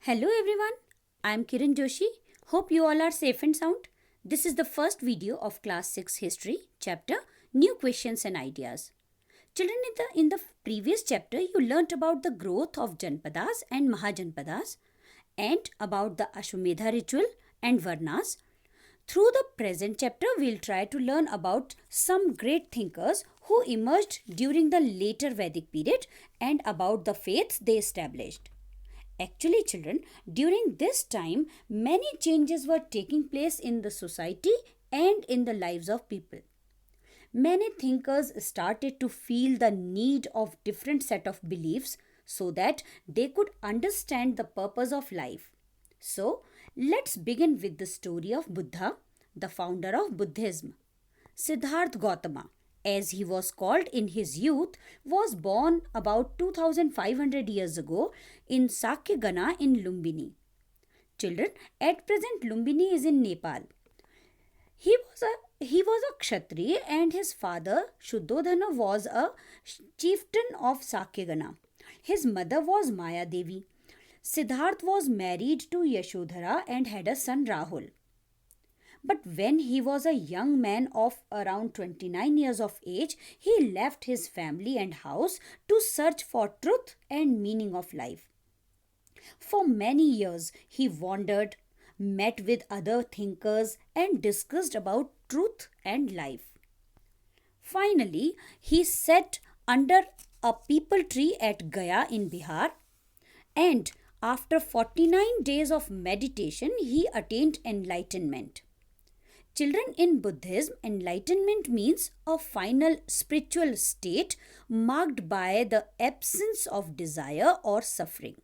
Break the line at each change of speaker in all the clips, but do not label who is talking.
Hello everyone, I am Kiran Joshi. Hope you all are safe and sound. This is the first video of class 6 history chapter New Questions and Ideas. Children, in the previous chapter you learnt about the growth of Janpadas and Mahajanpadas and about the Ashwamedha ritual and Varnas. Through the present chapter we'll try to learn about some great thinkers who emerged during the later Vedic period and about the faiths they established. Actually, children, during this time, many changes were taking place in the society and in the lives of people. Many thinkers started to feel the need of different set of beliefs so that they could understand the purpose of life. So, let's begin with the story of Buddha, the founder of Buddhism. Siddhartha Gautama, as he was called in his youth, was born about 2500 years ago in Sakyagana in Lumbini. Children, at present Lumbini is in Nepal. He was a Kshatriya and his father Shuddhodhana was a chieftain of Sakyagana. His mother was Maya Devi. Siddharth was married to Yashodhara and had a son Rahul. But when he was a young man of around 29 years of age, he left his family and house to search for truth and meaning of life. For many years, he wandered, met with other thinkers, and discussed about truth and life. Finally, he sat under a peepal tree at Gaya in Bihar, and after 49 days of meditation, he attained enlightenment. Children, in Buddhism, enlightenment means a final spiritual state marked by the absence of desire or suffering.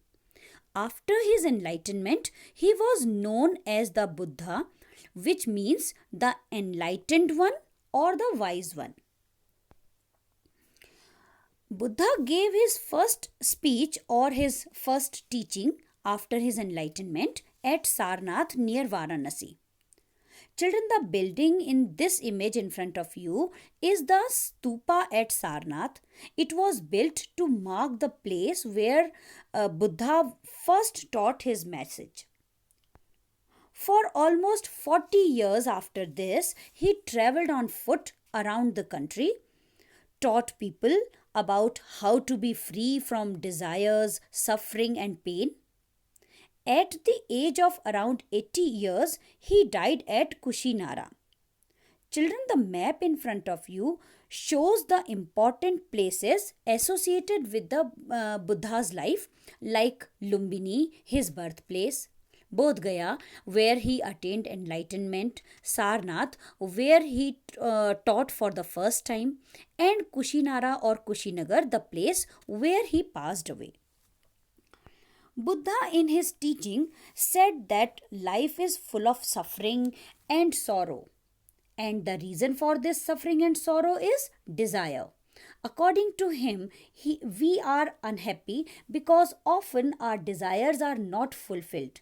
After his enlightenment, he was known as the Buddha, which means the enlightened one or the wise one. Buddha gave his first speech or his first teaching after his enlightenment at Sarnath near Varanasi. Children, the building in this image in front of you is the stupa at Sarnath. It was built to mark the place where Buddha first taught his message. For almost 40 years after this, he traveled on foot around the country, taught people about how to be free from desires, suffering, and pain. At the age of around 80 years, he died at Kushinara. Children, the map in front of you shows the important places associated with the Buddha's life, like Lumbini, his birthplace, Bodh Gaya, where he attained enlightenment, Sarnath, where he taught for the first time, and Kushinara or Kushinagar, the place where he passed away. Buddha, in his teaching, said that life is full of suffering and sorrow. And the reason for this suffering and sorrow is desire. According to him, we are unhappy because often our desires are not fulfilled.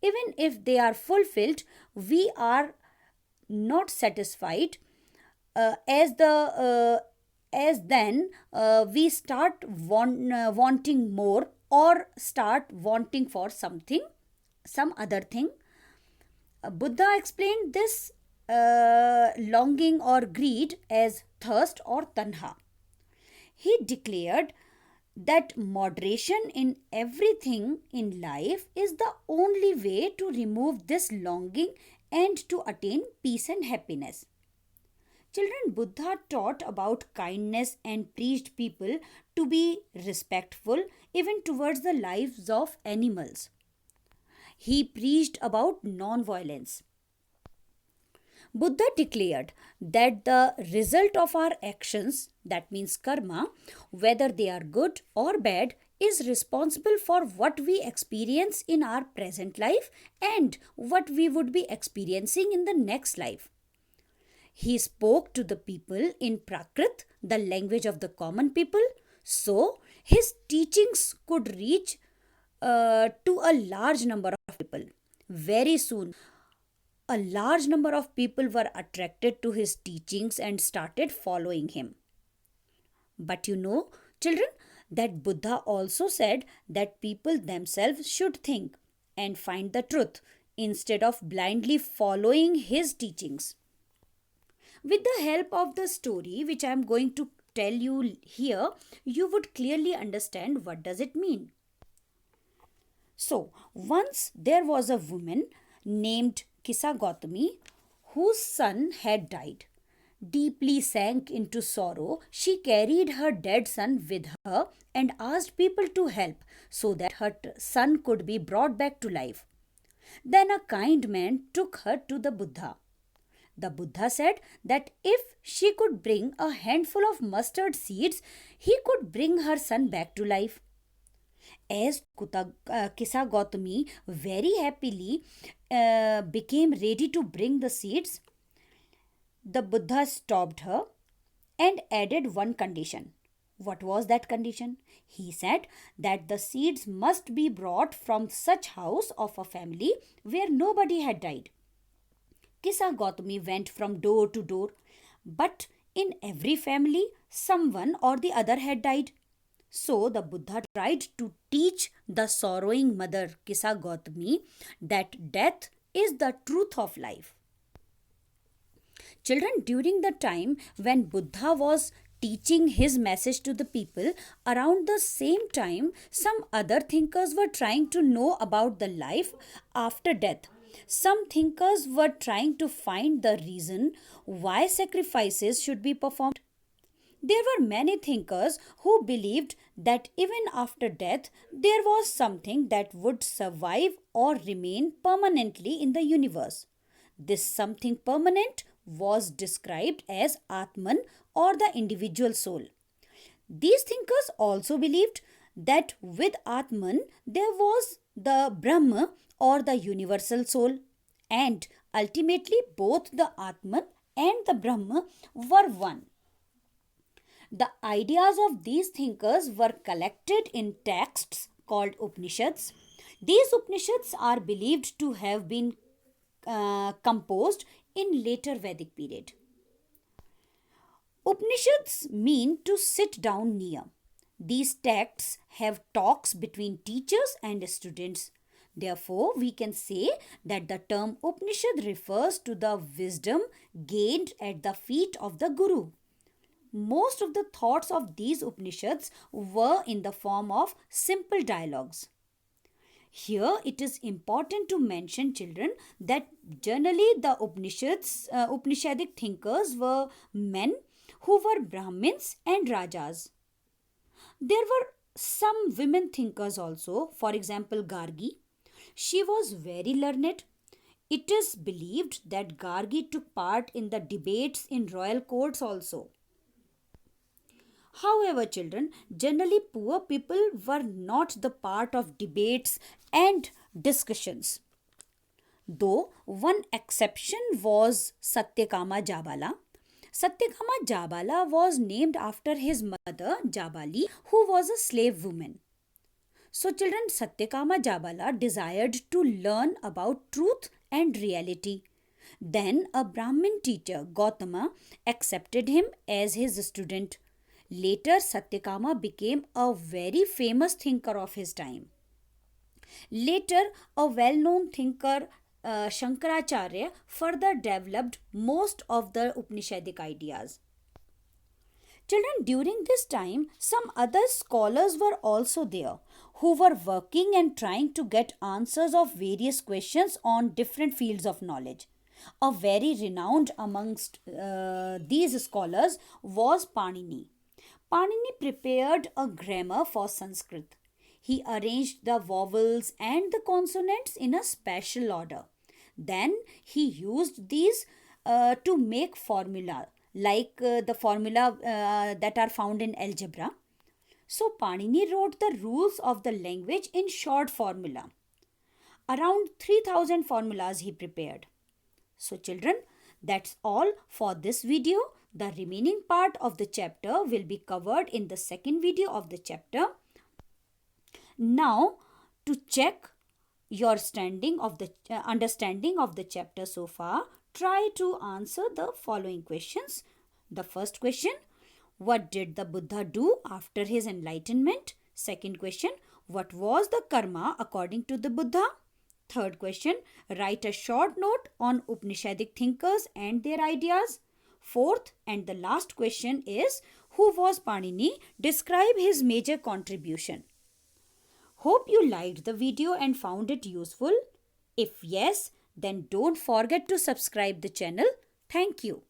Even if they are fulfilled, we are not satisfied as then we start wanting more or start wanting for something, some other thing. Buddha explained this longing or greed as thirst or tanha. He declared that moderation in everything in life is the only way to remove this longing and to attain peace and happiness. Children, Buddha taught about kindness and preached people to be respectful even towards the lives of animals. He preached about non-violence. Buddha declared that the result of our actions, that means karma, whether they are good or bad, is responsible for what we experience in our present life and what we would be experiencing in the next life. He spoke to the people in Prakrit, the language of the common people, so his teachings could reach to a large number of people. Very soon, a large number of people were attracted to his teachings and started following him. But children, that Buddha also said that people themselves should think and find the truth instead of blindly following his teachings. With the help of the story which I am going to tell you here, you would clearly understand what does it mean. So, once there was a woman named Kisa Gautami whose son had died. Deeply sank into sorrow, she carried her dead son with her and asked people to help so that her son could be brought back to life. Then a kind man took her to the Buddha. The Buddha said that if she could bring a handful of mustard seeds, he could bring her son back to life. As Kisa Gautami very happily became ready to bring the seeds, the Buddha stopped her and added one condition. What was that condition? He said that the seeds must be brought from such house of a family where nobody had died. Kisa Gautami went from door to door, but in every family, someone or the other had died. So the Buddha tried to teach the sorrowing mother Kisa Gautami that death is the truth of life. Children, during the time when Buddha was teaching his message to the people, around the same time, some other thinkers were trying to know about the life after death. Some thinkers were trying to find the reason why sacrifices should be performed. There were many thinkers who believed that even after death, there was something that would survive or remain permanently in the universe. This something permanent was described as Atman or the individual soul. These thinkers also believed that with Atman there was the Brahma or the universal soul, and ultimately both the Atman and the Brahma were one. The ideas of these thinkers were collected in texts called Upanishads. These Upanishads are believed to have been composed in later Vedic period. Upanishads mean to sit down near. These texts have talks between teachers and students. Therefore, we can say that the term Upanishad refers to the wisdom gained at the feet of the Guru. Most of the thoughts of these Upanishads were in the form of simple dialogues. Here it is important to mention, children, that generally the Upanishadic thinkers were men who were Brahmins and Rajas. There were some women thinkers also, for example, Gargi. She was very learned. It is believed that Gargi took part in the debates in royal courts also. However, children, generally poor people were not the part of debates and discussions. Though one exception was Satyakama Jabala. Satyakama Jabala was named after his mother Jabali, who was a slave woman. So, children, Satyakama Jabala desired to learn about truth and reality. Then a Brahmin teacher, Gautama, accepted him as his student. Later, Satyakama became a very famous thinker of his time. Later, a well known thinker, Shankaracharya, further developed most of the Upanishadic ideas. Children, during this time, some other scholars were also there who were working and trying to get answers of various questions on different fields of knowledge. A very renowned amongst these scholars was Panini. Panini prepared a grammar for Sanskrit. He arranged the vowels and the consonants in a special order. Then he used these to make formula like the formula that are found in algebra. So Panini wrote the rules of the language in short formula. Around 3000 formulas he prepared. So children, that's all for this video. The remaining part of the chapter will be covered in the second video of the chapter. Now, to check your understanding of the chapter so far, try to answer the following questions. The first question: What did the Buddha do after his enlightenment? Second question, what was the karma according to the Buddha? Third question, write a short note on Upanishadic thinkers and their ideas. Fourth and the last question is, who was Panini? Describe his major contribution. Hope you liked the video and found it useful. If yes, then don't forget to subscribe the channel. Thank you.